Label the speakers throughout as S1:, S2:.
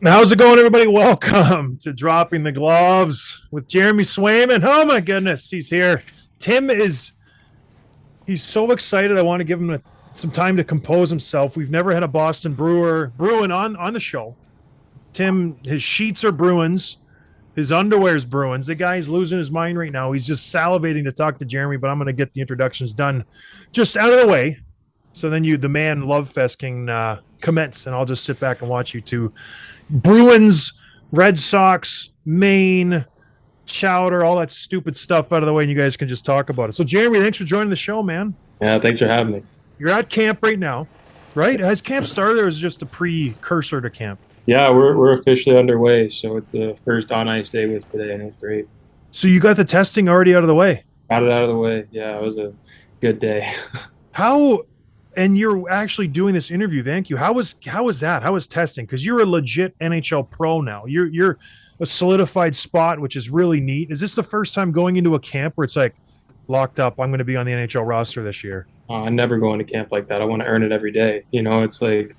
S1: How's it going, everybody? Welcome to Dropping the Gloves with Jeremy Swayman. Oh my goodness, he's here. Tim is he's so excited. I want to give him some time to compose himself. We've never had a Boston Bruin on the show. Tim, his sheets are Bruins, his underwear's Bruins. The guy's losing his mind right now. He's just salivating to talk to Jeremy, but I'm going to get the introductions done just out of the way. So then the man love fest can commence, and I'll just sit back and watch you two Bruins, Red Sox, Maine, Chowder, all that stupid stuff out of the way, and you guys can just talk about it. So, Jeremy, thanks for joining the show, man.
S2: Yeah, thanks for having me.
S1: You're at camp right now, right? Has camp started, or is it just a precursor to camp?
S2: Yeah, we're officially underway, so it's the first on ice day was today, and it's great.
S1: So you got the testing already out of the way.
S2: Got it out of the way. Yeah, it was a good day.
S1: How? And you're actually doing this interview. Thank you. How was that? How was testing? Because you're a legit NHL pro now. You're a solidified spot, which is really neat. Is this the first time going into a camp where it's like locked up? I'm going to be on the NHL roster this year.
S2: I never go into camp like that. I want to earn it every day. It's like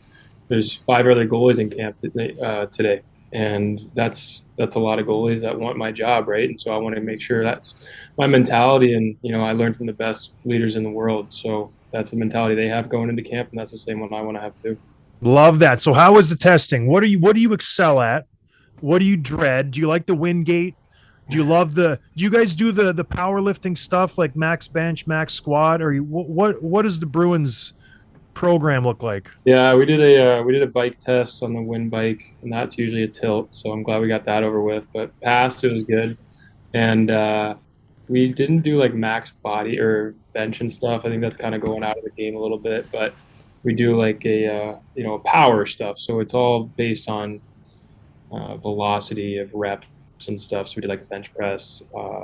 S2: there's 5 other goalies in camp today, and that's a lot of goalies that want my job, right? And so I want to make sure that's my mentality. And I learned from the best leaders in the world, so that's the mentality they have going into camp, and that's the same one I want to have too.
S1: Love that. So how was the testing? What do you excel at? What do you dread? Do you like the wind gate? Do you guys do the powerlifting stuff like max bench, max squat, or what does the Bruins program look like?
S2: Yeah, we did a bike test on the wind bike, and that's usually a tilt. So I'm glad we got that over with. But past, it was good, and we didn't do like max body or bench and stuff. I think that's kind of going out of the game a little bit. But we do like power stuff. So it's all based on velocity of reps and stuff. So we did like bench press,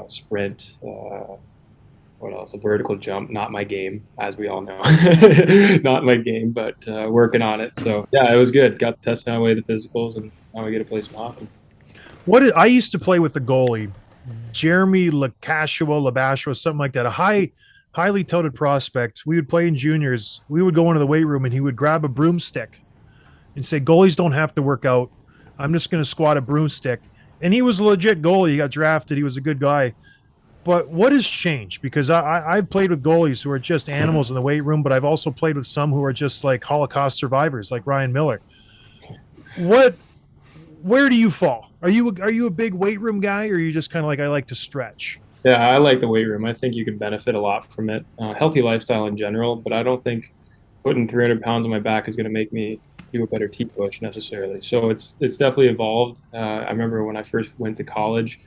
S2: sprint. What else? A vertical jump, not my game, as we all know. Not my game, but working on it. So, yeah, it was good. Got the test away, the physicals, and now we get to play some hockey.
S1: I used to play with the goalie, Jeremy Labashua, something like that, a highly touted prospect. We would play in juniors. We would go into the weight room, and he would grab a broomstick and say, goalies don't have to work out. I'm just going to squat a broomstick. And he was a legit goalie. He got drafted. He was a good guy. But what has changed? Because I've played with goalies who are just animals in the weight room, but I've also played with some who are just like Holocaust survivors, like Ryan Miller. Where do you fall? Are you a big weight room guy, or are you just kind of like, I like to stretch?
S2: Yeah, I like the weight room. I think you can benefit a lot from it. Healthy lifestyle in general, but I don't think putting 300 pounds on my back is going to make me do a better T-push necessarily. So it's definitely evolved. I remember when I first went to college,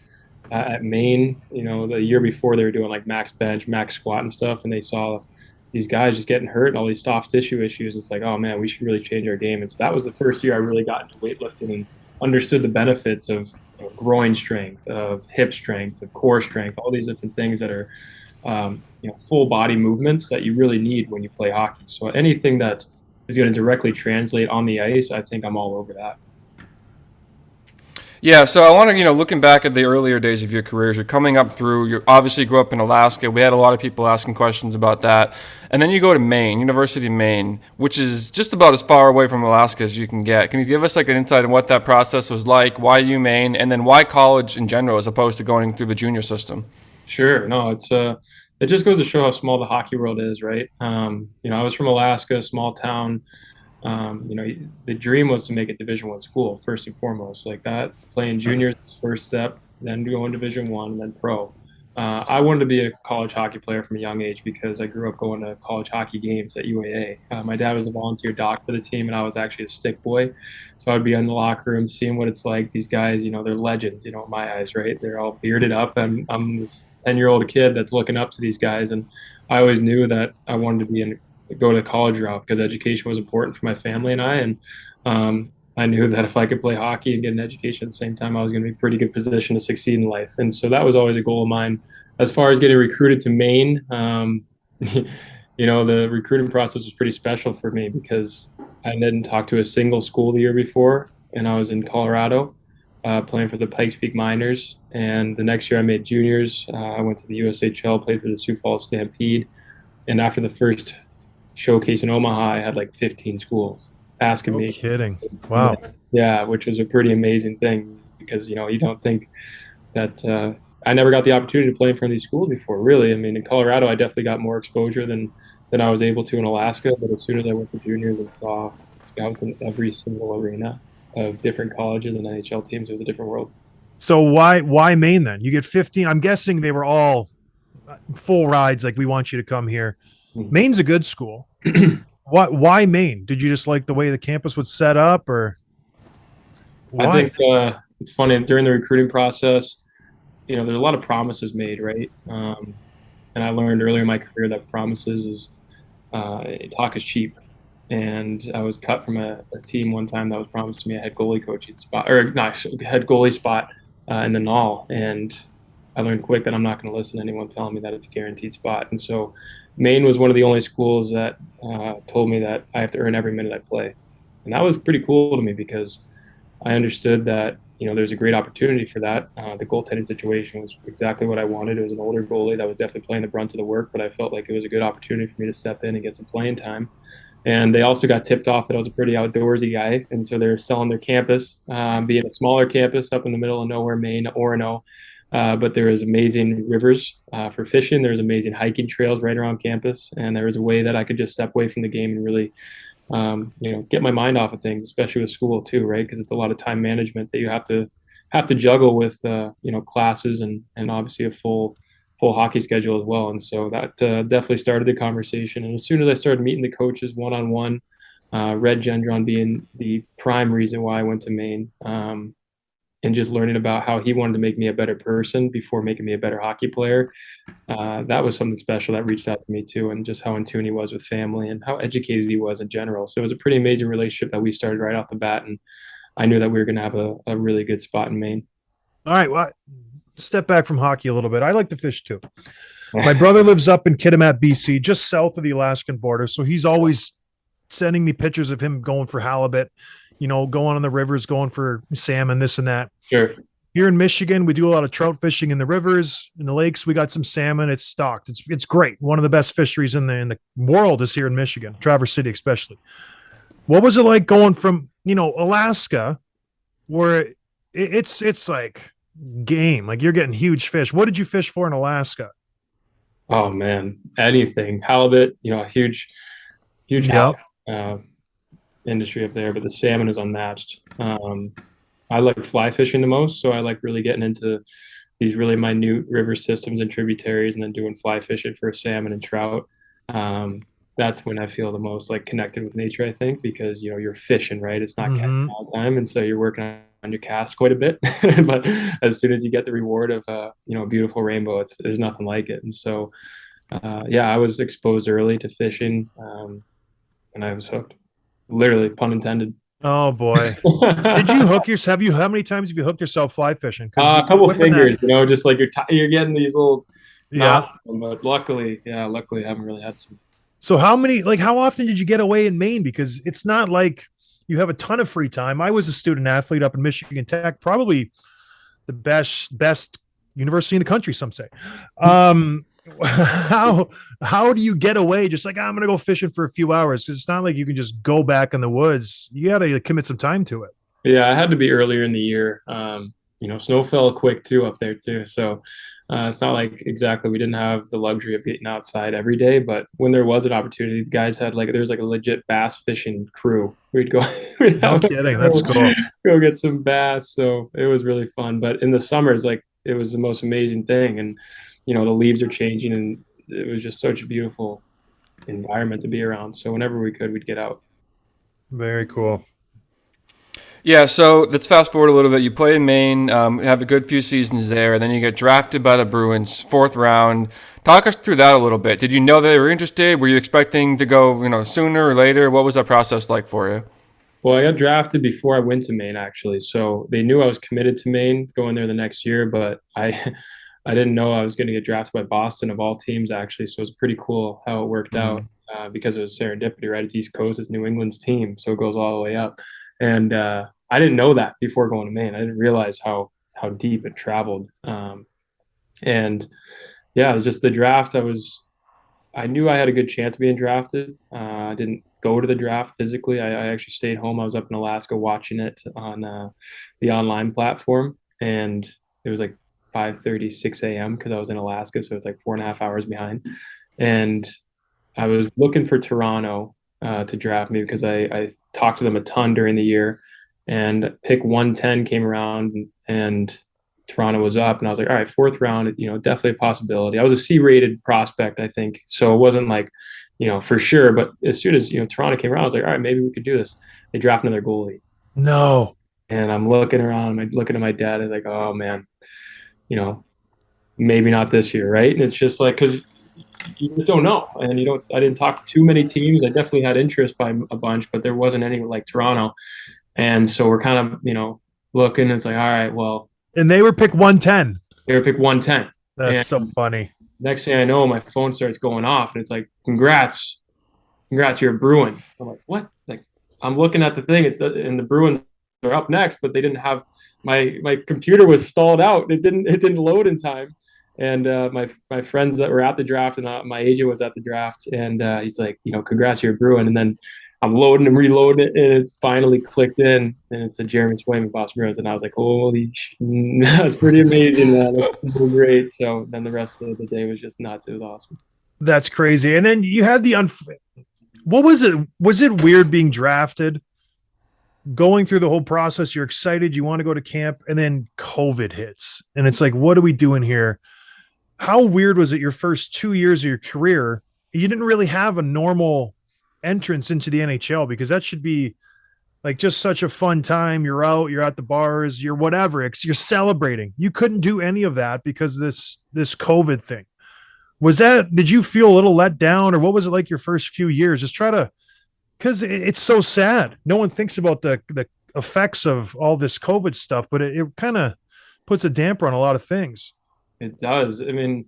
S2: at Maine, the year before they were doing like max bench, max squat and stuff, and they saw these guys just getting hurt and all these soft tissue issues. It's like, oh man, we should really change our game. And so that was the first year I really got into weightlifting and understood the benefits of groin strength, of hip strength, of core strength, all these different things that are full body movements that you really need when you play hockey. So anything that is going to directly translate on the ice, I think I'm all over that.
S3: Yeah, so I want to, looking back at the earlier days of your careers, you're coming up through, you obviously grew up in Alaska. We had a lot of people asking questions about that. And then you go to Maine, University of Maine, which is just about as far away from Alaska as you can get. Can you give us like an insight on what that process was like? Why you Maine? And then why college in general as opposed to going through the junior system?
S2: Sure. No, it just goes to show how small the hockey world is, right? I was from Alaska, small town. The dream was to make a Division I school first and foremost, like that. Playing juniors, first step, then go in Division I, and then pro. I wanted to be a college hockey player from a young age because I grew up going to college hockey games at UAA. My dad was a volunteer doc for the team, and I was actually a stick boy. So I'd be in the locker room seeing what it's like. These guys, they're legends, in my eyes, right? They're all bearded up, and I'm this 10-year-old kid that's looking up to these guys. And I always knew that I wanted to go to college route because education was important for my family and I. And I knew that if I could play hockey and get an education at the same time, I was going to be in a pretty good position to succeed in life. And so that was always a goal of mine. As far as getting recruited to Maine, the recruiting process was pretty special for me because I didn't talk to a single school the year before, and I was in Colorado playing for the Pikes Peak Miners. And the next year I made juniors. I went to the USHL, played for the Sioux Falls Stampede. And after the first showcase in Omaha, I had like 15 schools asking
S1: No
S2: me.
S1: kidding.
S2: Yeah,
S1: Wow.
S2: yeah, which was a pretty amazing thing because you don't think that I never got the opportunity to play in front of these schools before. Really, I mean, in Colorado, I definitely got more exposure than I was able to in Alaska. But as soon as I went to juniors and saw scouts in every single arena of different colleges and NHL teams, it was a different world.
S1: So why Maine then? You get 15. I'm guessing they were all full rides. Like we want you to come here. Maine's a good school. Why Maine? Did you just like the way the campus was set up, or
S2: I
S1: why?
S2: think it's funny during the recruiting process. There's a lot of promises made, right? And I learned earlier in my career that promises is talk is cheap. And I was cut from a team one time that was promised to me a head goalie coaching spot, or not head goalie spot in the NAL. And I learned quick that I'm not going to listen to anyone telling me that it's a guaranteed spot. And so Maine was one of the only schools that told me that I have to earn every minute I play. And that was pretty cool to me because I understood that there's a great opportunity for that. The goaltending situation was exactly what I wanted. It was an older goalie that was definitely playing the brunt of the work, but I felt like it was a good opportunity for me to step in and get some playing time. And they also got tipped off that I was a pretty outdoorsy guy, and so they're selling their campus, being a smaller campus up in the middle of nowhere, Maine, Orono. But there is amazing rivers for fishing. There's amazing hiking trails right around campus, and there was a way that I could just step away from the game and really get my mind off of things, especially with school too, right? Because it's a lot of time management that you have to juggle with, classes and obviously a full hockey schedule as well. And so that definitely started the conversation. And as soon as I started meeting the coaches one on one, Red Gendron being the prime reason why I went to Maine, and just learning about how he wanted to make me a better person before making me a better hockey player, that was something special that reached out to me too, and just how in tune he was with family and how educated he was in general. So it was a pretty amazing relationship that we started right off the bat, and I knew that we were going to have a really good spot in Maine.
S1: All right. Well, step back from hockey a little bit. I like to fish too. My brother lives up in Kitimat, BC, just south of the Alaskan border. So he's always sending me pictures of him going for halibut, going on the rivers, going for salmon, this and that.
S2: Sure.
S1: Here in Michigan, we do a lot of trout fishing in the rivers, in the lakes. We got some salmon. It's stocked. It's great. One of the best fisheries in the world is here in Michigan, Traverse City especially. What was it like going from Alaska, where it's like game, like you're getting huge fish? What did you fish for in Alaska?
S2: Oh man, anything halibut, huge
S1: Yep.
S2: halibut industry up there, but the salmon is unmatched. I like fly fishing the most, so I like really getting into these really minute river systems and tributaries, and then doing fly fishing for salmon and trout. That's when I feel the most like connected with nature, I think, because you're fishing, right? It's not catching
S1: Mm-hmm.
S2: all the time, and so you're working on your cast quite a bit. But as soon as you get the reward of a beautiful rainbow, there's nothing like it. And so yeah, I was exposed early to fishing, and I was hooked. Literally, pun intended.
S1: Oh boy. Did you hook yourself? How many times have you hooked yourself fly fishing? Because
S2: A couple
S1: whipping that,
S2: fingers, just like you're getting these little
S1: yeah.
S2: knots, but luckily, I haven't really had some.
S1: So how often did you get away in Maine? Because it's not like you have a ton of free time. I was a student athlete up in Michigan Tech, probably the best university in the country, some say. Um, how do you get away? Just like, I'm gonna go fishing for a few hours, because it's not like you can just go back in the woods. You got to commit some time to it.
S2: Yeah, I had to be earlier in the year. Snow fell quick too up there too, so it's not like exactly we didn't have the luxury of getting outside every day. But when there was an opportunity, the guys had like there's like a legit bass fishing crew. We'd go, we'd
S1: No
S2: have a
S1: kidding. That's
S2: crew,
S1: cool.
S2: go get some bass. So it was really fun. But in the summers, like it was the most amazing thing, and the leaves are changing, and it was just such a beautiful environment to be around. So whenever we could, we'd get out.
S1: Very cool.
S3: Yeah, so let's fast forward a little bit. You play in Maine, have a good few seasons there, and then you get drafted by the Bruins, fourth round. Talk us through that a little bit. Did you know they were interested? Were you expecting to go, sooner or later? What was that process like for you?
S2: Well, I got drafted before I went to Maine, actually. So they knew I was committed to Maine going there the next year, but I I didn't know I was going to get drafted by Boston of all teams, actually. So it was pretty cool how it worked out,
S1: Mm.
S2: because it was serendipity, right? It's East Coast, it's New England's team, so it goes all the way up. And I didn't know that before going to Maine. I didn't realize how deep it traveled. And yeah, it was just the draft. I knew I had a good chance of being drafted. I didn't go to the draft physically. I actually stayed home. I was up in Alaska watching it on the online platform, and it was like 5:30, 6 a.m. because I was in Alaska, so it's like 4.5 hours behind. And I was looking for Toronto to draft me because I talked to them a ton during the year, and pick 110 came around, and Toronto was up, and I was like, all right, fourth round, definitely a possibility. I was a C-rated prospect, I think, so it wasn't like, for sure. But as soon as Toronto came around, I was like, all right, maybe we could do this. They draft another goalie,
S1: No.
S2: and I'm looking around, I'm looking at my dad, and like, oh man, maybe not this year, right? And it's just like because you just don't know, and you don't. I didn't talk to too many teams. I definitely had interest by a bunch, but there wasn't any like Toronto, and so we're kind of looking. It's like, all right, well,
S1: And they were pick 110.
S2: they were pick 110.
S1: That's
S2: And
S1: so funny.
S2: next thing I know, my phone starts going off, and it's like, congrats, you're a Bruin. I'm like, what? Like, I'm looking at the thing. It's and the Bruins are up next, but they didn't have my computer was stalled out. It didn't load in time. And my friends that were at the draft, and my agent was at the draft, and he's like, congrats, you're a Bruin. And then I'm loading and reloading it, and it finally clicked in, and it's a Jeremy Swayman Boston Bruins, and I was like, holy, that's pretty amazing, man. That's so great. So then the rest of the day was just nuts. It was awesome.
S1: That's crazy. And then you had the what was it? Was it weird being drafted, going through the whole process? You're excited, you want to go to camp, and then COVID hits, and it's like, what are we doing here? How weird was it your first 2 years of your career? You didn't really have a normal entrance into the NHL because that should be like just such a fun time. You're out, you're at the bars, you're whatever, you're celebrating. You couldn't do any of that because of this COVID thing. Did you feel a little let down, or what was it like your first few years? Just try to, because it's so sad. No one thinks about the effects of all this COVID stuff, but it kind of puts a damper on a lot of things.
S2: It does. I mean,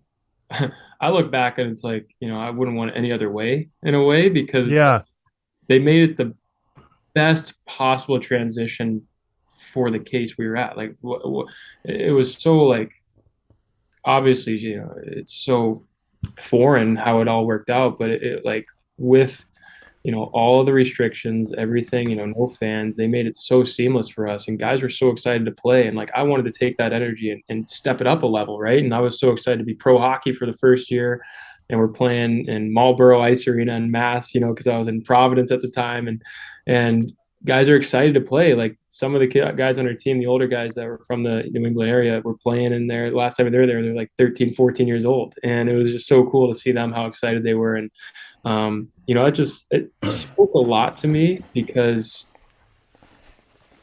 S2: I look back and it's like, I wouldn't want it any other way in a way because
S1: Yeah.
S2: they made it the best possible transition for the case we were at. Like, it was so like, obviously, it's so foreign how it all worked out, but it like with all of the restrictions, everything, no fans, they made it so seamless for us. And guys were so excited to play. And like, I wanted to take that energy and step it up a level, right? And I was so excited to be pro hockey for the first year. And we're playing in Marlboro Ice Arena in Mass, because I was in Providence at the time. And guys are excited to play. Like some of the guys on our team, the older guys that were from the New England area were playing in there. Last time they were there, they're like 13, 14 years old. And it was just so cool to see them, how excited they were. And, it spoke a lot to me because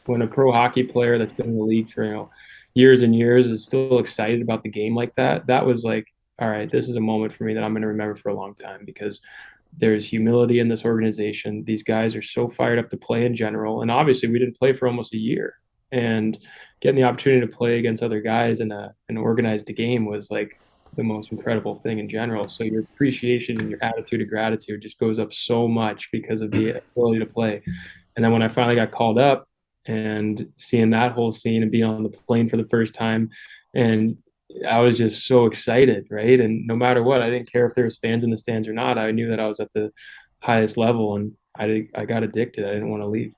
S2: when a pro hockey player that's been in the league for, years and years is still excited about the game like that, that was like, all right, this is a moment for me that I'm going to remember for a long time because there's humility in this organization. These guys are so fired up to play in general. And obviously we didn't play for almost a year, and getting the opportunity to play against other guys in an organized game was like the most incredible thing in general. So your appreciation and your attitude of gratitude just goes up so much because of the ability to play. And then when I finally got called up and seeing that whole scene and being on the plane for the first time, and I was just so excited, right? And no matter what, I didn't care if there was fans in the stands or not. I knew that I was at the highest level, and I got addicted. I didn't want to leave.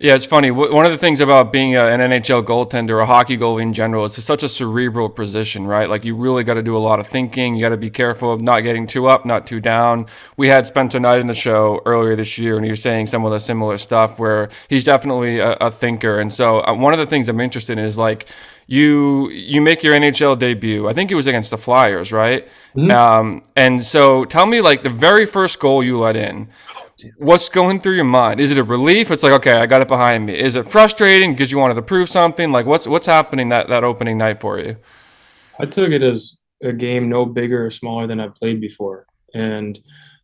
S3: Yeah, it's funny. One of the things about being an NHL goaltender or a hockey goalie in general, it's such a cerebral position, right? Like you really got to do a lot of thinking. You got to be careful of not getting too up, not too down. We had Spencer Knight in the show earlier this year, and he was saying some of the similar stuff where he's definitely a thinker. And so one of the things I'm interested in is like you make your NHL debut. I think it was against the Flyers, right?
S2: Mm-hmm.
S3: And so tell me like the very first goal you let in. What's going through your mind? Is it a relief? It's like, okay, I got it behind me. Is it frustrating because you wanted to prove something? Like what's happening that opening night for you?
S2: I took it as a game no bigger or smaller than I've played before. And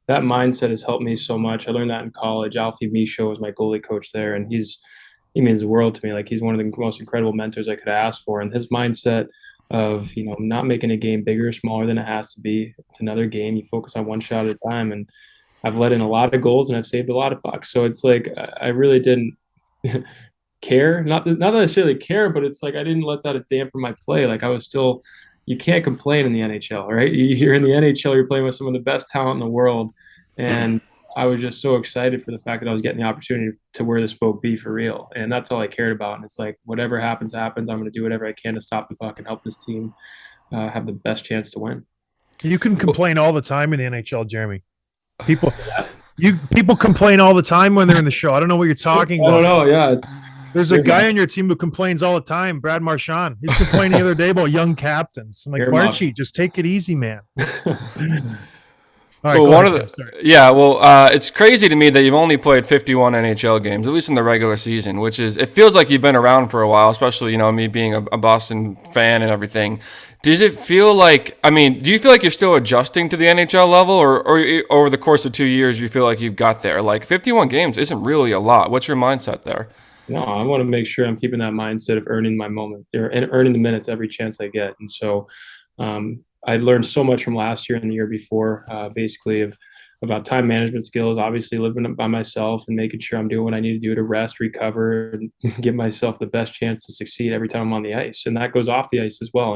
S2: that mindset has helped me so much. I learned that in college. Alfie Michaud was my goalie coach there, and he means the world to me. Like he's one of the most incredible mentors I could ask for. And his mindset of, not making a game bigger or smaller than it has to be. It's another game. You focus on one shot at a time. And I've let in a lot of goals and I've saved a lot of pucks. So it's like I really didn't care, not necessarily care, but it's like I didn't let that dampen my play. Like I was still, you can't complain in the NHL, right? You're in the NHL, you're playing with some of the best talent in the world, and I was just so excited for the fact that I was getting the opportunity to wear the spoke B for real. And that's all I cared about. And it's like, whatever happens, happens. I'm going to do whatever I can to stop the puck and help this team have the best chance to win.
S1: You can complain all the time in the NHL, Jeremy. People complain all the time when they're in the show. I don't know what you're talking about.
S2: I don't know. Yeah,
S1: there's a guy on your team who complains all the time, Brad Marchand. He's complaining the other day about young captains. I'm like, Marchie, just take it easy, man. All right,
S3: it's crazy to me that you've only played 51 NHL games, at least in the regular season, which is, it feels like you've been around for a while, especially, me being a Boston fan and everything. Does it feel like, do you feel like you're still adjusting to the NHL level, or over the course of 2 years, you feel like you've got there? Like 51 games isn't really a lot. What's your mindset there?
S2: No, I want to make sure I'm keeping that mindset of earning my moment and earning the minutes every chance I get. And so, I learned so much from last year and the year before, basically about time management skills, obviously living by myself and making sure I'm doing what I need to do to rest, recover, and give myself the best chance to succeed every time I'm on the ice. And that goes off the ice as well.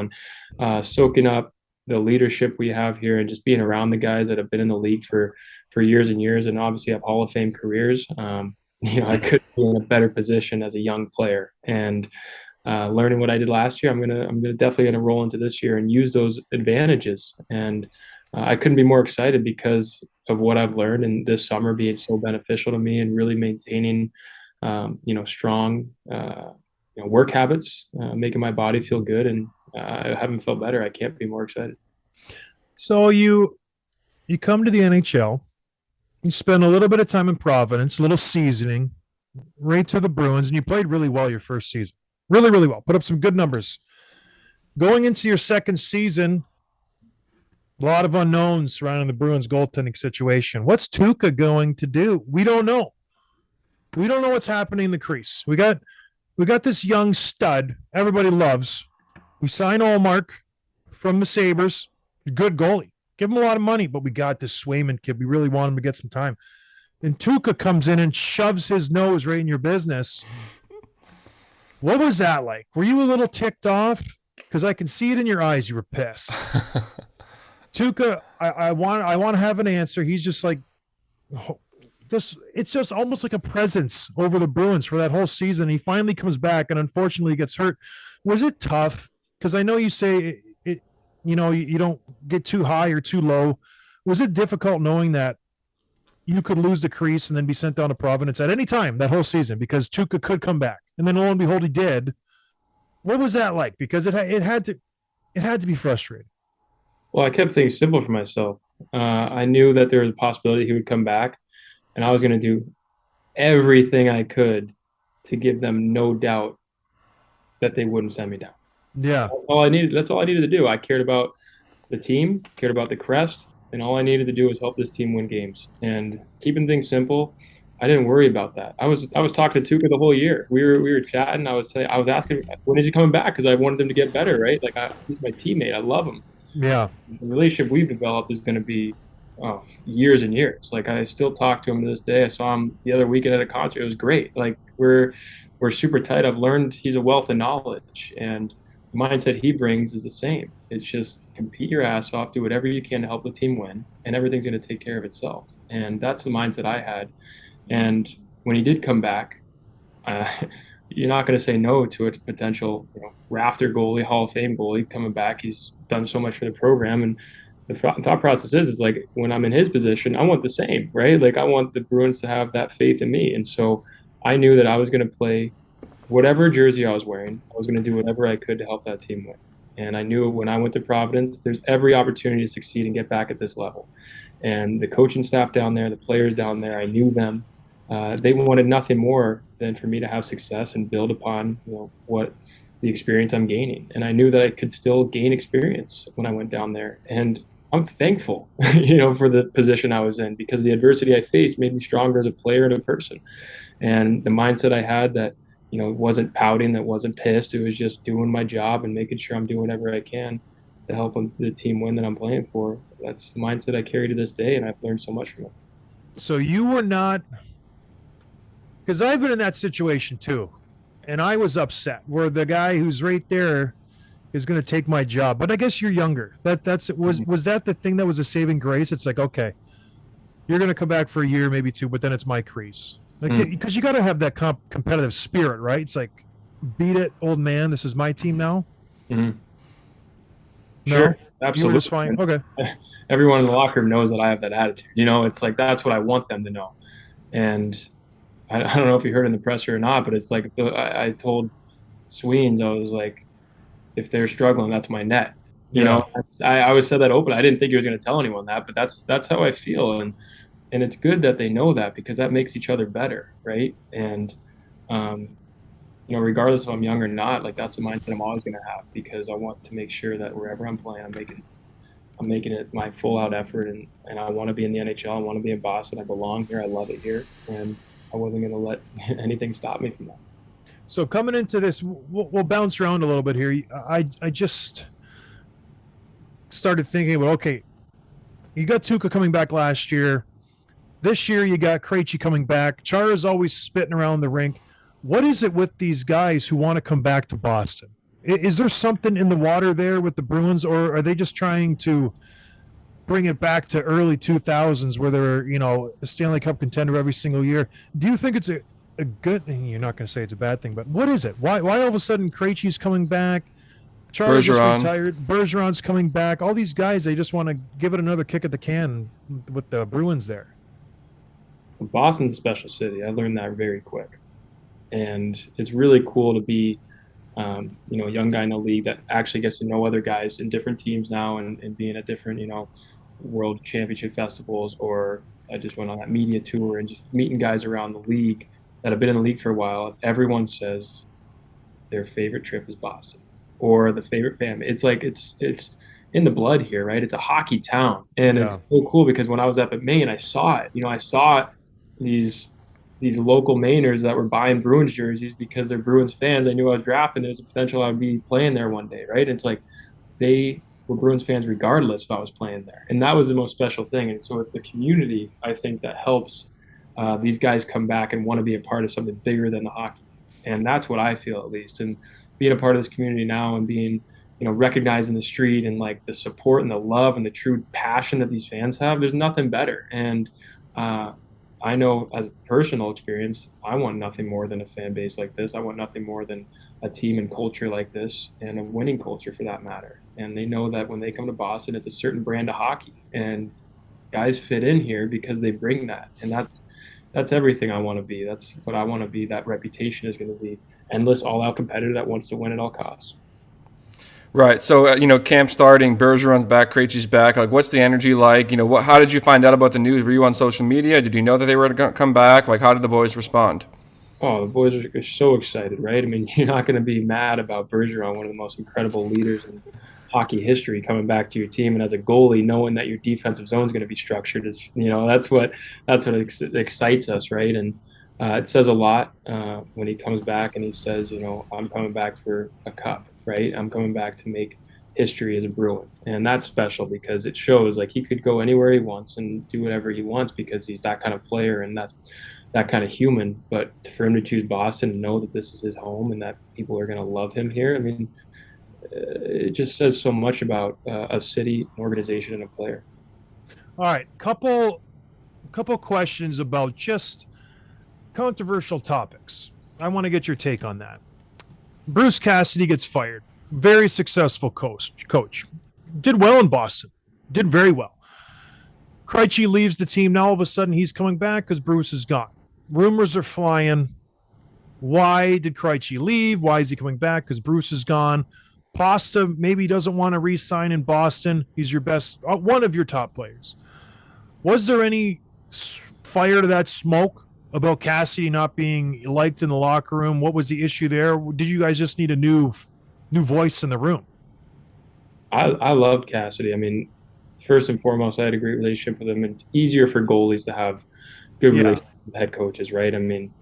S2: And soaking up the leadership we have here and just being around the guys that have been in the league for years and years and obviously have Hall of Fame careers. I could be in a better position as a young player. And learning what I did last year, I'm definitely gonna roll into this year and use those advantages. And I couldn't be more excited because of what I've learned, and this summer being so beneficial to me and really maintaining, strong, work habits, making my body feel good, and I haven't felt better. I can't be more excited.
S1: So you come to the NHL, you spend a little bit of time in Providence, a little seasoning, right to the Bruins, and you played really well your first season. Really, really well. Put up some good numbers. Going into your second season, a lot of unknowns surrounding the Bruins goaltending situation. What's Tukka going to do? We don't know. We don't know what's happening in the crease. We got this young stud everybody loves. We signed Allmark from the Sabres. Good goalie. Give him a lot of money, but we got this Swayman kid. We really want him to get some time. And Tukka comes in and shoves his nose right in your business. What was that like? Were you a little ticked off? Because I can see it in your eyes. You were pissed. Tukka, I want to have an answer. He's just like, it's just almost like a presence over the Bruins for that whole season. He finally comes back and unfortunately gets hurt. Was it tough? Because I know you say it, you don't get too high or too low. Was it difficult knowing that you could lose the crease and then be sent down to Providence at any time that whole season because Tukka could come back, and then lo and behold he did? What was that like? Because it had to be frustrating.
S2: Well, I kept things simple for myself. I knew that there was a possibility he would come back, and I was going to do everything I could to give them no doubt that they wouldn't send me down.
S1: Yeah,
S2: that's all I needed. That's all I needed to do. I cared about the team, cared about the crest. And all I needed to do was help this team win games. And keeping things simple, I didn't worry about that. I was talking to Tukka the whole year. We were chatting. I was asking, when is he coming back? Because I wanted him to get better, right? Like he's my teammate. I love him.
S1: Yeah.
S2: The relationship we've developed is going to be years and years. Like I still talk to him to this day. I saw him the other weekend at a concert. It was great. Like we're super tight. I've learned he's a wealth of knowledge, and the mindset he brings is the same. It's just compete your ass off, do whatever you can to help the team win, and everything's going to take care of itself. And that's the mindset I had. And when he did come back, you're not going to say no to a potential rafter goalie, Hall of Fame goalie coming back. He's done so much for the program. And the thought process is like when I'm in his position, I want the same, right? Like I want the Bruins to have that faith in me. And so I knew that I was going to play whatever jersey I was wearing. I was going to do whatever I could to help that team win. And I knew when I went to Providence, there's every opportunity to succeed and get back at this level. And the coaching staff down there, the players down there, I knew them. They wanted nothing more than for me to have success and build upon what the experience I'm gaining. And I knew that I could still gain experience when I went down there. And I'm thankful, for the position I was in, because the adversity I faced made me stronger as a player and a person. And the mindset I had that wasn't pouting, that wasn't pissed. It was just doing my job and making sure I'm doing whatever I can to help the team win that I'm playing for. That's the mindset I carry to this day, and I've learned so much from it.
S1: So you were not, because I've been in that situation too, and I was upset where the guy who's right there is going to take my job. But I guess you're younger. Was that the thing that was a saving grace? It's like, okay, you're going to come back for a year, maybe two, but then it's my crease. Like,
S2: Mm.
S1: because you got to have that competitive spirit, right? It's like, beat it, old man. This is my team now.
S2: Mhm.
S1: No,
S2: Sure,
S1: you were just
S2: absolutely.
S1: fine. Okay.
S2: Everyone in the locker room knows that I have that attitude. You know, it's like that's what I want them to know. And I don't know if you heard in the presser or not, but it's like if I told Sweens, I was like, if they're struggling, that's my net. You
S1: Yeah.
S2: know, I always said that open. I didn't think he was going to tell anyone that, but that's how I feel, and it's good that they know that because that makes each other better, right? And um, you know, regardless if I'm young or not, like that's the mindset I'm always going to have because I want to make sure that wherever I'm playing, I'm making it my full out effort, and I want to be in the NHL. I want to be in Boston. I belong here. I love it here, and I wasn't going to let anything stop me from that.
S1: So coming into this, we'll bounce around a little bit here. I just started thinking about, okay, you got Tukka coming back last year. This year you got Krejci coming back. Chara's always spitting around the rink. What is it with these guys who want to come back to Boston? Is there something in the water there with the Bruins, or are they just trying to bring it back to early 2000s where they're, a Stanley Cup contender every single year? Do you think it's a good thing? You're not going to say it's a bad thing, but what is it? Why all of a sudden Krejci's coming back? Chara just
S3: Bergeron.
S1: retired. Bergeron's coming back. All these guys, they just want to give it another kick at the can with the Bruins there.
S2: Boston's a special city. I learned that very quick, and it's really cool to be, you know, a young guy in the league that actually gets to know other guys in different teams now, and being at different, you know, world championship festivals, or I just went on that media tour and just meeting guys around the league that have been in the league for a while. Everyone says their favorite trip is Boston or the favorite family. It's like it's in the blood here, right? It's a hockey town, and
S1: Yeah.
S2: it's so cool because when I was up at Maine, I saw it. You know, I saw these these local Mainers that were buying Bruins jerseys because they're Bruins fans. I knew I was drafting. There's a potential I'd be playing there one day, right? It's like they were Bruins fans regardless if I was playing there, and that was the most special thing. And so it's the community I think that helps these guys come back and want to be a part of something bigger than the hockey, and that's what I feel at least. And being a part of this community now and being, you know, recognized in the street and like the support and the love and the true passion that these fans have, there's nothing better. And uh, I know as a personal experience, I want nothing more than a fan base like this. I want nothing more than a team and culture like this, and a winning culture for that matter. And they know that when they come to Boston, it's a certain brand of hockey, and guys fit in here because they bring that, and that's everything I want to be. That's what I want to be. That reputation is going to be endless, all-out competitor that wants to win at all costs.
S3: Right. So, you know, camp starting, Bergeron's back, Krejci's back. Like, what's the energy like? You know, how did you find out about the news? Were you on social media? Did you know that they were going to come back? Like, how did the boys respond?
S2: Oh, the boys are so excited, right? I mean, you're not going to be mad about Bergeron, one of the most incredible leaders in hockey history, coming back to your team, and as a goalie, knowing that your defensive zone is going to be structured is, you know, that's what excites us, right? And it says a lot when he comes back and he says, you know, I'm coming back for a cup, right? I'm coming back to make history as a Bruin, and that's special because it shows like he could go anywhere he wants and do whatever he wants because he's that kind of player and that kind of human. But for him to choose Boston and know that this is his home and that people are going to love him here, I mean, it just says so much about a city, an organization, and a player.
S1: All right. Couple questions about just controversial topics. I want to get your take on that. Bruce Cassidy gets fired. Very successful coach. Did well in Boston. Did very well. Krejci leaves the team. Now all of a sudden he's coming back because Bruce is gone. Rumors are flying. Why did Krejci leave? Why is he coming back? Because Bruce is gone. Pasta maybe doesn't want to re-sign in Boston. He's your best, one of your top players. Was there any fire to that smoke about Cassidy not being liked in the locker room? What was the issue there? Did you guys just need a new voice in the room?
S2: I loved Cassidy. I mean, first and foremost, I had a great relationship with him. It's easier for goalies to have good
S1: Yeah.
S2: relationships with head coaches, right? I mean,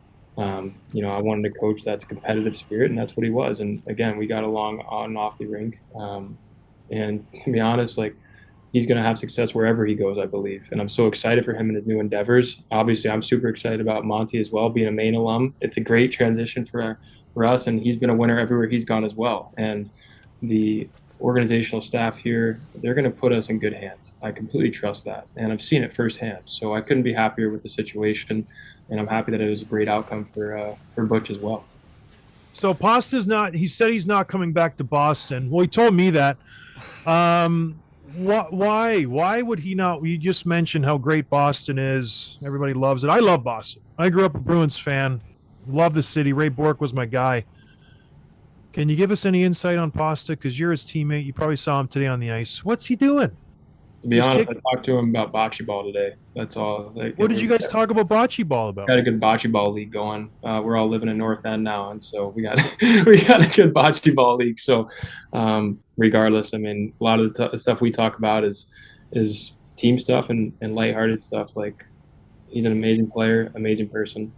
S2: you know, I wanted a coach that's a competitive spirit, and that's what he was. And again, we got along on and off the rink. And to be honest, like he's going to have success wherever he goes, I believe. And I'm so excited for him and his new endeavors. Obviously, I'm super excited about Monty as well, being a Maine alum. It's a great transition for us, and he's been a winner everywhere he's gone as well. And the organizational staff here, they're going to put us in good hands. I completely trust that, and I've seen it firsthand. So I couldn't be happier with the situation, and I'm happy that it was a great outcome for Butch as well.
S1: So Pasta's not. He said he's not coming back to Boston. Well, he told me that. Why? Why would he not? You just mentioned how great Boston is. Everybody loves it. I love Boston. I grew up a Bruins fan. Love the city. Ray Bourque was my guy. Can you give us any insight on Pasta? Because you're his teammate. You probably saw him today on the ice. What's he doing?
S2: To be honest, I talked to him about bocce ball today. That's all. Like,
S1: what did you guys talk about bocce ball about?
S2: Got a good bocce ball league going. We're all living in North End now, and so we got we got a good bocce ball league. So, regardless, I mean, a lot of the stuff we talk about is team stuff and lighthearted stuff. Like, he's an amazing player, amazing person,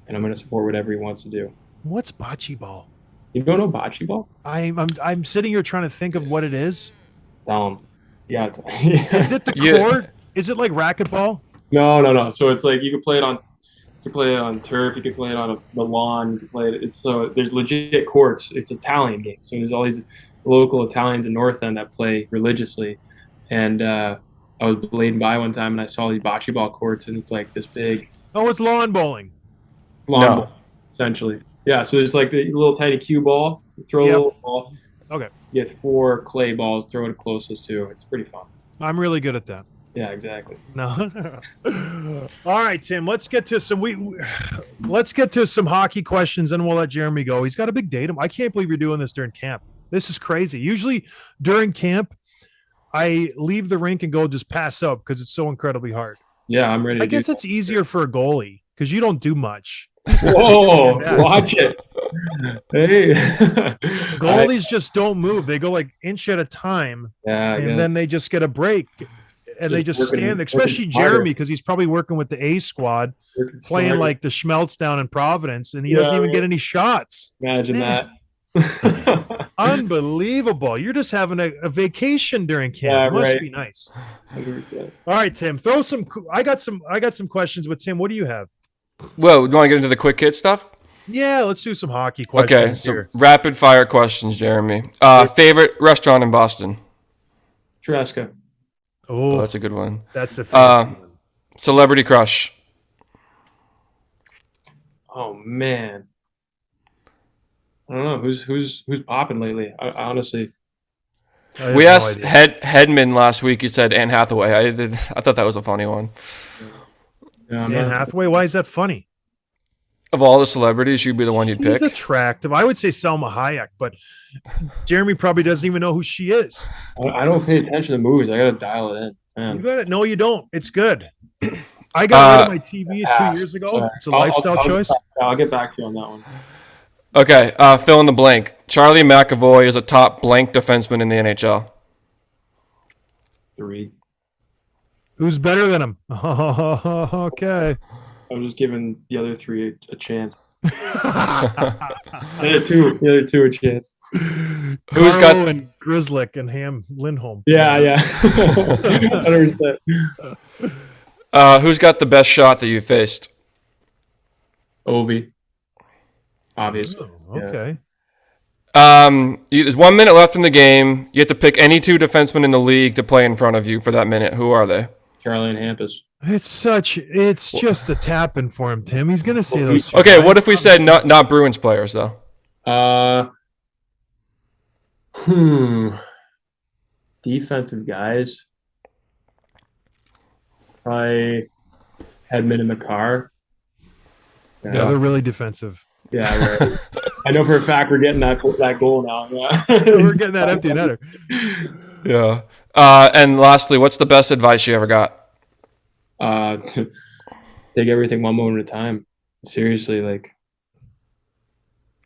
S2: and I'm going to support whatever he wants to do.
S1: What's bocce ball?
S2: You don't know bocce ball?
S1: I'm sitting here trying to think of what it is.
S2: Tell him. Yeah.
S1: Is it the court? Is it like racquetball?
S2: No. So it's like you can play it on turf. You can play it on the lawn. You can play it. It's so there's legit courts. It's Italian game. So there's all these local Italians in North End that play religiously. And I was blading by one time and I saw these bocce ball courts and it's like this big.
S1: Oh, it's lawn bowling.
S2: Ball, essentially. Yeah. So there's like the little tiny cue ball. You throw a little ball.
S1: Okay.
S2: You get 4 clay balls. Throw it closest to. It's pretty fun.
S1: I'm really good at that.
S2: Yeah, exactly.
S1: No. All right, Tim. Let's get to some hockey questions, and we'll let Jeremy go. He's got a big datum. I can't believe you're doing this during camp. This is crazy. Usually during camp, I leave the rink and go just pass out because it's so incredibly hard.
S2: Yeah, I'm ready.
S1: I guess it's easier for a goalie because you don't do much.
S2: Whoa! Watch it. Hey.
S1: Goalies just don't move. They go like inch at a time, and then they just get a break. And they just stand, especially Jeremy, because he's probably working with the A squad, playing like the Schmeltz down in Providence, and he doesn't even get any shots.
S2: Imagine that.
S1: Unbelievable. You're just having a vacation during camp.
S2: Yeah,
S1: it must be nice.
S2: 100%.
S1: All right, Tim. Throw some. I got some questions with Tim. What do you have?
S3: Well, do you want to get into the quick hit stuff?
S1: Yeah, let's do some hockey questions.
S3: Okay, so
S1: here.
S3: rapid fire questions, Jeremy. Favorite restaurant in Boston?
S2: Tresca.
S1: Oh,
S3: that's a good one.
S1: That's a fancy one.
S3: Celebrity crush.
S2: Oh man, I don't know who's popping lately. I honestly,
S3: we asked Hedman last week. He said Anne Hathaway. I thought that was a funny one.
S1: Anne Hathaway. Why is that funny?
S3: Of all the celebrities, she'd be the one you'd pick.
S1: She's attractive. I would say Selma Hayek, but Jeremy probably doesn't even know who she is.
S2: I don't pay attention to movies. I got to dial it in. Man.
S1: You got it. No, you don't. It's good. I got rid of my TV 2 years ago. It's a lifestyle choice.
S2: I'll get back to you on that one.
S3: Okay, fill in the blank. Charlie McAvoy is a top blank defenseman in the NHL.
S2: 3.
S3: Who's better than him? Okay.
S2: I'm just giving the other 3 a chance. The other two a chance.
S1: Who's got and Grizzlick and Ham Lindholm?
S2: Yeah. 100%.
S3: Who's got the best shot that you faced?
S2: Ovi. Obviously.
S1: Oh, okay.
S3: There's 1 minute left in the game. You have to pick any 2 defensemen in the league to play in front of you for that minute. Who are they?
S2: Charlie and Hampus.
S1: It's just a tap-in for him, Tim. He's gonna say those.
S3: Okay, what if we said not Bruins players though?
S2: Defensive guys. I Hedman and McCarr.
S1: Yeah, they're really defensive.
S2: Yeah, right. I know for a fact we're getting that goal now. Yeah.
S1: We're getting that empty netter.
S3: Yeah. And lastly, what's the best advice you ever got?
S2: Take everything one moment at a time. Seriously, like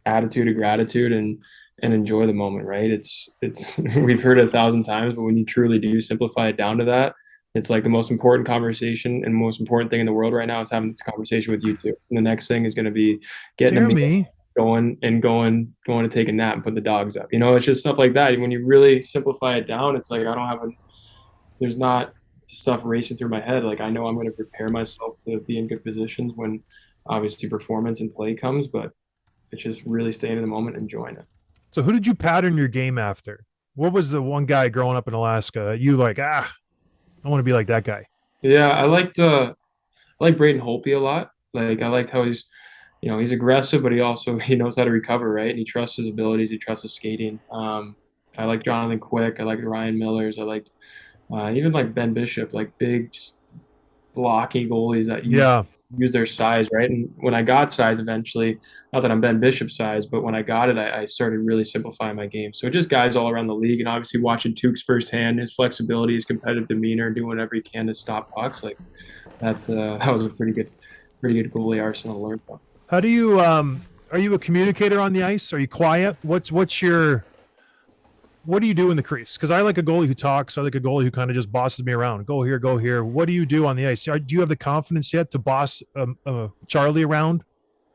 S2: attitude of gratitude and enjoy the moment, right? It's we've heard it 1,000 times, but when you truly do simplify it down to that, it's like the most important conversation and most important thing in the world right now is having this conversation with you two. And the next thing is going to be getting me going to take a nap and put the dogs up. You know, it's just stuff like that. When you really simplify it down, it's like there's not stuff racing through my head. Like I know I'm going to prepare myself to be in good positions when obviously performance and play comes, but it's just really staying in the moment, enjoying it.
S1: So who did you pattern your game after? What was the one guy growing up in Alaska? You like, I want to be like that guy.
S2: Yeah, I like Braden Holtby a lot. Like I liked how he's aggressive, but he knows how to recover, right? And he trusts his abilities, he trusts his skating. I like Jonathan Quick, I like Ryan Millers, I like even like Ben Bishop, like big, just blocky goalies that
S1: Yeah.
S2: use their size, right? And when I got size eventually, not that I'm Ben Bishop size, but when I got it, I started really simplifying my game. So just guys all around the league, and obviously watching Tukes firsthand, his flexibility, his competitive demeanor, doing whatever he can to stop pucks, like that. That was a pretty good goalie arsenal to learn from.
S1: How do you are you a communicator on the ice? Are you quiet? What do you do in the crease? Because I like a goalie who talks. I like a goalie who kind of just bosses me around. Go here, go here. What do you do on the ice? Do you have the confidence yet to boss Charlie around?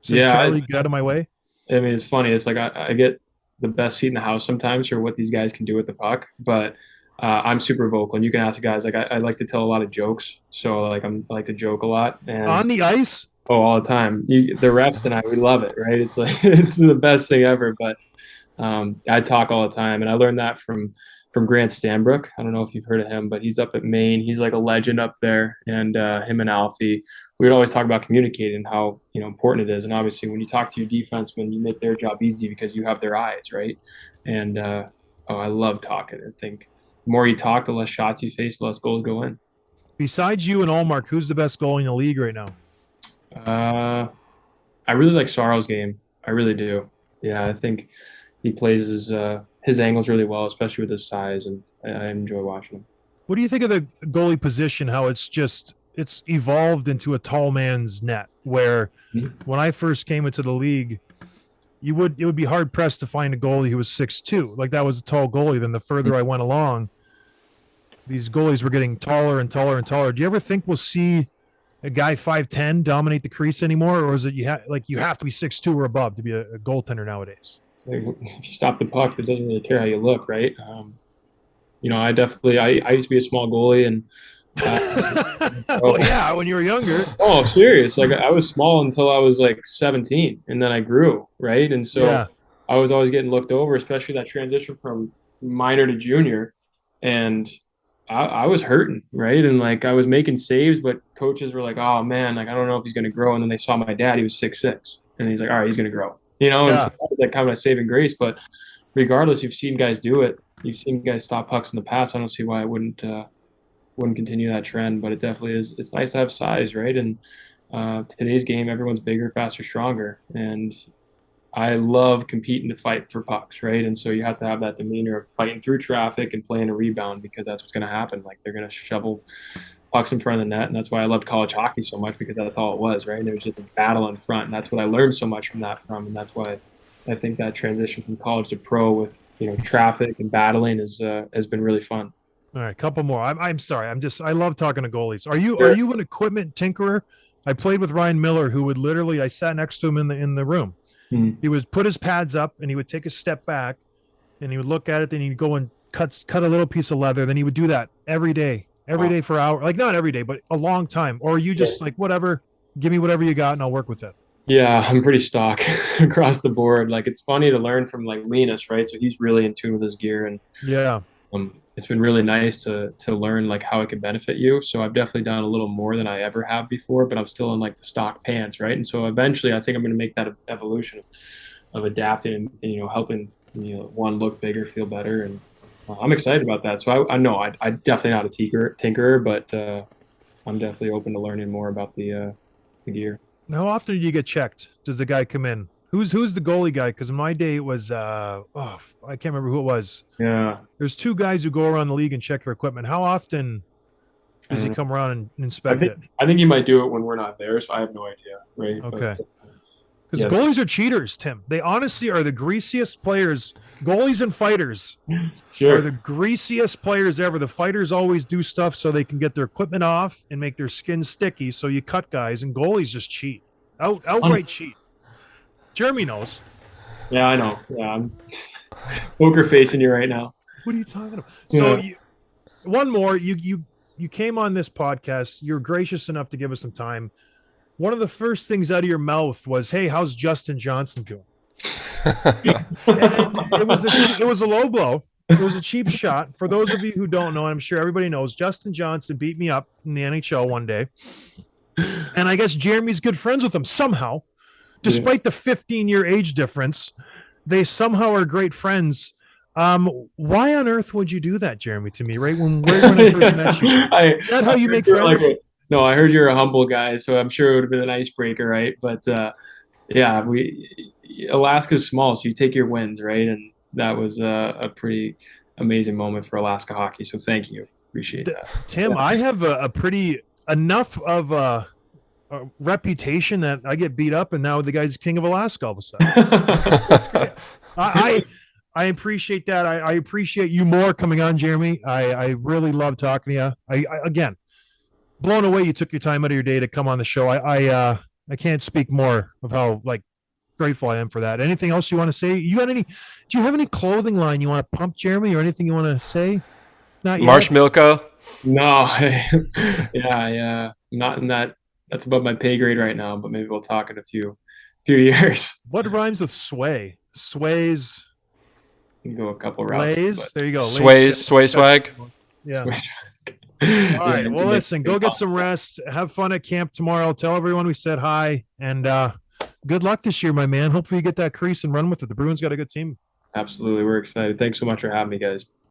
S1: Say,
S2: Yeah,
S1: Charlie, get out of my way.
S2: I mean, it's funny. It's like I get the best seat in the house sometimes for what these guys can do with the puck, but I'm super vocal. And you can ask the guys. Like I like to tell a lot of jokes, so like I like to joke a lot, and
S1: On the ice?
S2: all the time. The refs and we love it, right? It's like it's the best thing ever. But I talk all the time, and I learned that from Grant Stanbrook. I don't know if you've heard of him, but he's up at Maine. He's like a legend up there, and him and Alfie. We would always talk about communicating, how important it is, and obviously when you talk to your defensemen, you make their job easy because you have their eyes, right? And I love talking. I think the more you talk, the less shots you face, the less goals go in.
S1: Besides you and Allmark, who's the best goalie in the league right now?
S2: I really like Sorrell's game. I really do. Yeah, I think he plays his angles really well, especially with his size, and I enjoy watching him.
S1: What do you think of the goalie position? How it's evolved into a tall man's net, where when I first came into the league, it would be hard pressed to find a goalie who was 6'2". Like that was a tall goalie. Then the further I went along, these goalies were getting taller and taller and taller. Do you ever think we'll see a guy 5'10" dominate the crease anymore, or is it you have to be 6'2" or above to be a goaltender nowadays?
S2: Like, if you stop the puck, it doesn't really care how you look, right? I used to be a small goalie, and
S1: Oh yeah, when you were younger.
S2: oh, serious. Like I was small until I was like 17, and then I grew, right? And so
S1: Yeah.
S2: I was always getting looked over, especially that transition from minor to junior. And I was hurting, right? And like I was making saves, but coaches were like, "Oh man, like I don't know if he's going to grow." And then they saw my dad; he was 6'6", and he's like, "All right, he's going to grow," And so
S1: Yeah.
S2: that was like kind of a saving grace. But regardless, you've seen guys do it. You've seen guys stop pucks in the past. I don't see why I wouldn't continue that trend. But it definitely is. It's nice to have size, right? And today's game, everyone's bigger, faster, stronger, and I love competing to fight for pucks, right? And so you have to have that demeanor of fighting through traffic and playing a rebound, because that's what's going to happen. Like they're going to shovel pucks in front of the net, and that's why I loved college hockey so much, because that's all it was, right? And there was just a battle in front, and that's what I learned so much and that's why I think that transition from college to pro with traffic and battling has been really fun.
S1: All right, couple more. I'm sorry. I love talking to goalies. Are you
S2: Sure.
S1: an equipment tinkerer? I played with Ryan Miller, who would literally I sat next to him in the room. He would put his pads up and he would take a step back and he would look at it. Then he'd go and cut a little piece of leather. Then he would do that every day for hours. Like not every day, but a long time. Or are you just like, whatever, give me whatever you got and I'll work with it?
S2: Yeah, I'm pretty stock across the board. Like it's funny to learn from like Linus, right? So he's really in tune with his gear, and
S1: Yeah.
S2: it's been really nice to learn like how it can benefit you. So I've definitely done a little more than I ever have before, but I'm still in like the stock pants, right? And so eventually, I think I'm going to make that evolution of adapting and helping one look bigger, feel better, and I'm excited about that. So I know I definitely not a tinkerer, but I'm definitely open to learning more about the gear.
S1: How often do you get checked? Does the guy come in? Who's the goalie guy? Because in my day it was I can't remember who it was.
S2: Yeah,
S1: There's two guys who go around the league and check your equipment. How often does he come around and inspect it?
S2: I think he might do it when we're not there, so I have no idea, right?
S1: Okay.
S2: But,
S1: Because goalies are cheaters, Tim. They honestly are the greasiest players. Goalies and fighters
S2: sure.
S1: are the greasiest players ever. The fighters always do stuff so they can get their equipment off and make their skin sticky. So you cut guys, and goalies just cheat. Outright cheat. Jeremy knows.
S2: Yeah, I know. Yeah, I'm poker facing you right now.
S1: What are you talking about? So
S2: Yeah.
S1: one more. You came on this podcast. You're gracious enough to give us some time. One of the first things out of your mouth was, "Hey, how's Justin Johnson doing?" And it was a low blow. It was a cheap shot. For those of you who don't know, I'm sure everybody knows, Justin Johnson beat me up in the NHL one day. And I guess Jeremy's good friends with him somehow. Despite the 15-year age difference, they somehow are great friends. Why on earth would you do that, Jeremy, to me, right when I first met you? Is that how you make friends?
S2: No, I heard you're a humble guy, so I'm sure it would have been an icebreaker, right? But yeah, Alaska's small, so you take your wins, right? And that was a pretty amazing moment for Alaska hockey. So thank you, appreciate that.
S1: Tim,
S2: Yeah.
S1: I have a pretty enough of a reputation that I get beat up, and now the guy's king of Alaska all of a sudden. I appreciate that. I appreciate you more coming on, Jeremy. I really love talking to you. I again, blown away you took your time out of your day to come on the show. I can't speak more of how grateful I am for that. Anything else you want to say? Do you have any clothing line you want to pump, Jeremy, or anything you want to say? Not yet.
S3: Marsh Milko.
S2: No, yeah, not in that. That's above my pay grade right now, but maybe we'll talk in a few years.
S1: What rhymes with sway? Sways.
S2: You can go a couple routes.
S1: Lays. There you go.
S3: Sway swag.
S1: Yeah. All right. Well, listen, go get some rest. Have fun at camp tomorrow. Tell everyone we said hi, and good luck this year, my man. Hopefully you get that crease and run with it. The Bruins got a good team.
S2: Absolutely. We're excited. Thanks so much for having me, guys.